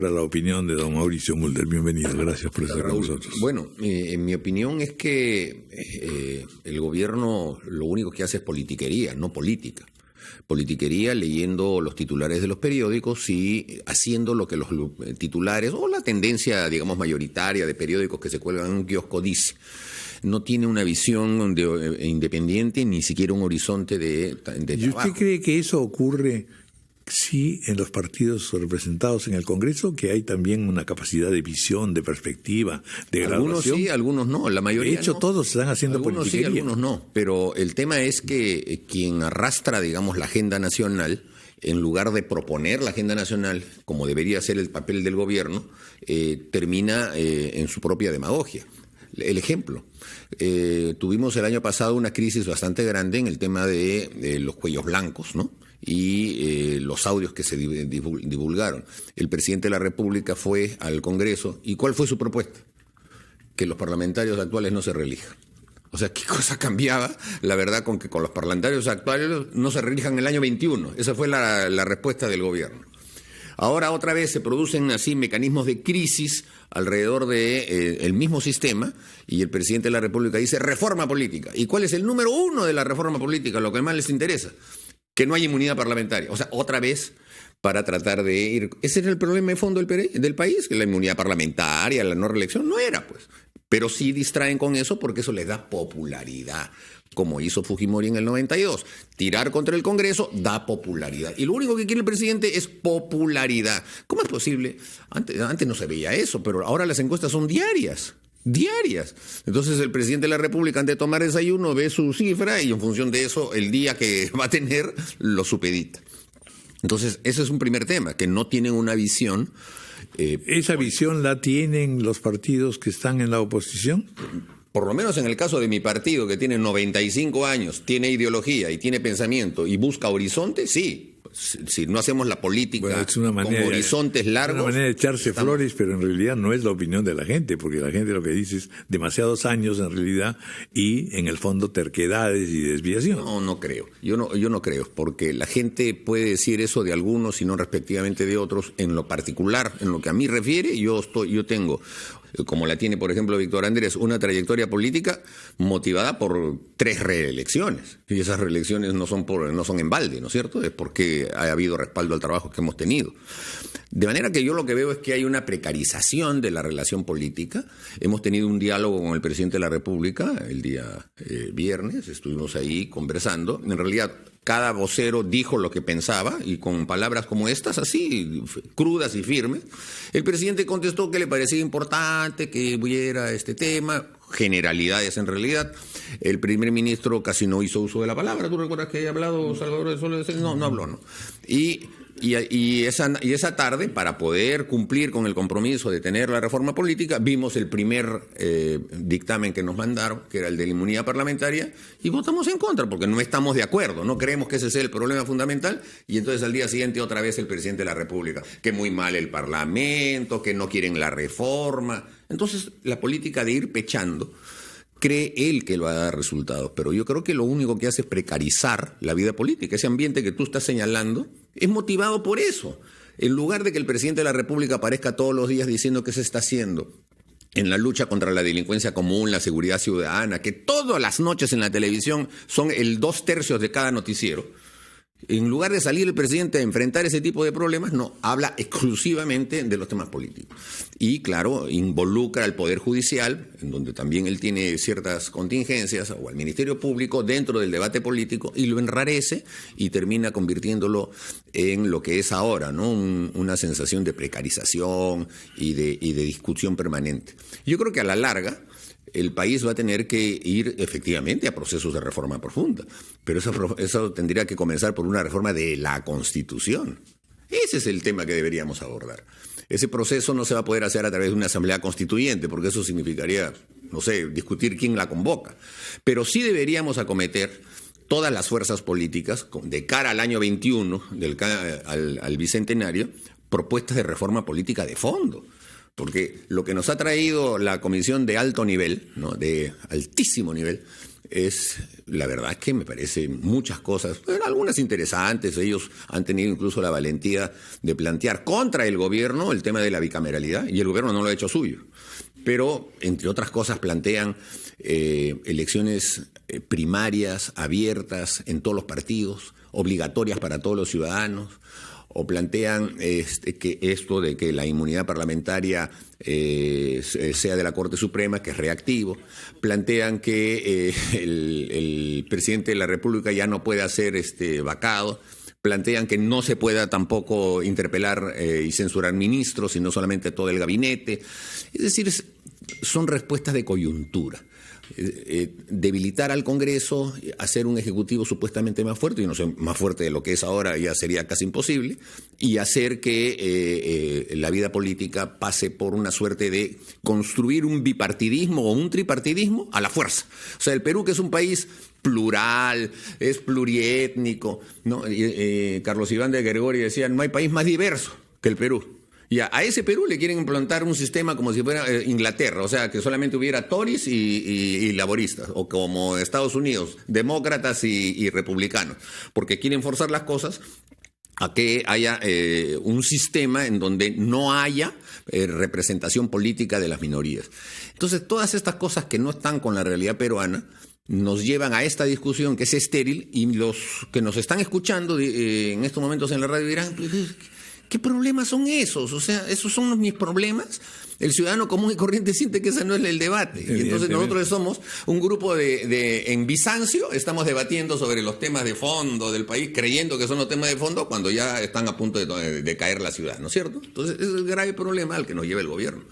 Para la opinión de don Mauricio Mulder, bienvenido, gracias por estar con nosotros. Bueno, en mi opinión es que el gobierno lo único que hace es politiquería, no política. Politiquería leyendo los titulares de los periódicos y haciendo lo que los titulares o la tendencia, digamos, mayoritaria de periódicos que se cuelgan en un kiosco dice. No tiene una visión independiente, ni siquiera un horizonte de ¿Y usted trabajo. cree que eso ocurre sí en los partidos representados en el Congreso, que hay también una capacidad de visión, de perspectiva, de Algunos graduación? sí, algunos no, la mayoría De hecho, no. todos están haciendo Algunos sí, politiquería. algunos no, pero el tema es que quien arrastra, digamos, la agenda nacional, en lugar de proponer la agenda nacional, como debería ser el papel del gobierno, termina en su propia demagogia. El ejemplo, tuvimos el año pasado una crisis bastante grande en el tema de los cuellos blancos, ¿no? Y los audios que se divulgaron. El presidente de la República fue al Congreso, ¿y cuál fue su propuesta? Que los parlamentarios actuales no se reelijan. O sea, ¿qué cosa cambiaba, la verdad, con que con los parlamentarios actuales no se reelijan en el año 21? Esa fue la respuesta del gobierno. Ahora otra vez se producen así mecanismos de crisis alrededor del mismo sistema y el presidente de la República dice reforma política. ¿Y cuál es el número uno de la reforma política? Lo que más les interesa, que no hay inmunidad parlamentaria. O sea, otra vez para tratar de ir... Ese era el problema de fondo del país, que la inmunidad parlamentaria, la no reelección, no era, pues. Pero sí distraen con eso porque eso les da popularidad, como hizo Fujimori en el 92. Tirar contra el Congreso da popularidad. Y lo único que quiere el presidente es popularidad. ¿Cómo es posible? Antes no se veía eso, pero ahora las encuestas son diarias. Diarias. Entonces el presidente de la República, antes de tomar desayuno, ve su cifra y en función de eso, el día que va a tener, lo supedita. Entonces, ese es un primer tema, que no tienen una visión. ¿Esa visión la tienen los partidos que están en la oposición? Por lo menos en el caso de mi partido, que tiene 95 años, tiene ideología y tiene pensamiento y busca horizonte, sí. Si no hacemos la política con horizontes largos... Es una manera de echarse flores, pero en realidad no es la opinión de la gente, porque la gente lo que dice es demasiados años en realidad y en el fondo terquedades y desviación. No creo. Yo no creo, porque la gente puede decir eso de algunos y no respectivamente de otros. En lo particular, en lo que a mí refiere, yo tengo, como la tiene por ejemplo Víctor Andrés, una trayectoria política motivada por 3 reelecciones. Y esas reelecciones no son en balde, ¿no es cierto? Es porque ha habido respaldo al trabajo que hemos tenido. De manera que yo lo que veo es que hay una precarización de la relación política. Hemos tenido un diálogo con el presidente de la República el día viernes, estuvimos ahí conversando. En realidad, cada vocero dijo lo que pensaba y con palabras como estas, así, crudas y firmes. El presidente contestó que le parecía importante que hubiera este tema, generalidades en realidad. El primer ministro casi no hizo uso de la palabra. ¿Tú recuerdas que haya hablado Salvador de Soles? No habló, ¿no? Y esa tarde, para poder cumplir con el compromiso de tener la reforma política, vimos el primer dictamen que nos mandaron, que era el de la inmunidad parlamentaria, y votamos en contra, porque no estamos de acuerdo, no creemos que ese sea el problema fundamental, y entonces al día siguiente otra vez el presidente de la República, que muy mal el Parlamento, que no quieren la reforma. Entonces la política de ir pechando, cree él que lo va a dar resultados, pero yo creo que lo único que hace es precarizar la vida política. Ese ambiente que tú estás señalando es motivado por eso. En lugar de que el presidente de la República aparezca todos los días diciendo qué se está haciendo en la lucha contra la delincuencia común, la seguridad ciudadana, que todas las noches en la televisión son el 2/3 de cada noticiero, en lugar de salir el presidente a enfrentar ese tipo de problemas, no, habla exclusivamente de los temas políticos. Y claro, involucra al Poder Judicial, en donde también él tiene ciertas contingencias, o al Ministerio Público dentro del debate político, y lo enrarece y termina convirtiéndolo en lo que es ahora, ¿no? Una sensación de precarización y de discusión permanente. Yo creo que a la larga el país va a tener que ir efectivamente a procesos de reforma profunda, pero eso tendría que comenzar por una reforma de la Constitución. Ese es el tema que deberíamos abordar. Ese proceso no se va a poder hacer a través de una asamblea constituyente, porque eso significaría, no sé, discutir quién la convoca. Pero sí deberíamos acometer todas las fuerzas políticas de cara al año 21, al bicentenario, propuestas de reforma política de fondo. Porque lo que nos ha traído la comisión de alto nivel, ¿no?, de altísimo nivel, la verdad es que me parecen muchas cosas, algunas interesantes. Ellos han tenido incluso la valentía de plantear contra el gobierno el tema de la bicameralidad, y el gobierno no lo ha hecho suyo. Pero, entre otras cosas, plantean elecciones primarias abiertas en todos los partidos, obligatorias para todos los ciudadanos, o plantean que esto de que la inmunidad parlamentaria sea de la Corte Suprema, que es reactivo. Plantean que el presidente de la República ya no pueda ser vacado. Plantean que no se pueda tampoco interpelar y censurar ministros, sino solamente todo el gabinete. Es decir, son respuestas de coyuntura. Debilitar al Congreso, hacer un Ejecutivo supuestamente más fuerte, y no sé, más fuerte de lo que es ahora ya sería casi imposible, y hacer que la vida política pase por una suerte de construir un bipartidismo o un tripartidismo a la fuerza. O sea, el Perú, que es un país plural, es pluriétnico, ¿no? Carlos Iván de Gregori decía, no hay país más diverso que el Perú. Y a ese Perú le quieren implantar un sistema como si fuera Inglaterra, o sea, que solamente hubiera tories y laboristas, o como Estados Unidos, demócratas y republicanos, porque quieren forzar las cosas a que haya un sistema en donde no haya representación política de las minorías. Entonces, todas estas cosas que no están con la realidad peruana nos llevan a esta discusión que es estéril, y los que nos están escuchando en estos momentos en la radio dirán, ¿qué problemas son esos? O sea, ¿esos son mis problemas? El ciudadano común y corriente siente que ese no es el debate. Y entonces nosotros somos un grupo en Bizancio, estamos debatiendo sobre los temas de fondo del país, creyendo que son los temas de fondo, cuando ya están a punto de caer la ciudad, ¿no es cierto? Entonces, ese es el grave problema al que nos lleva el gobierno.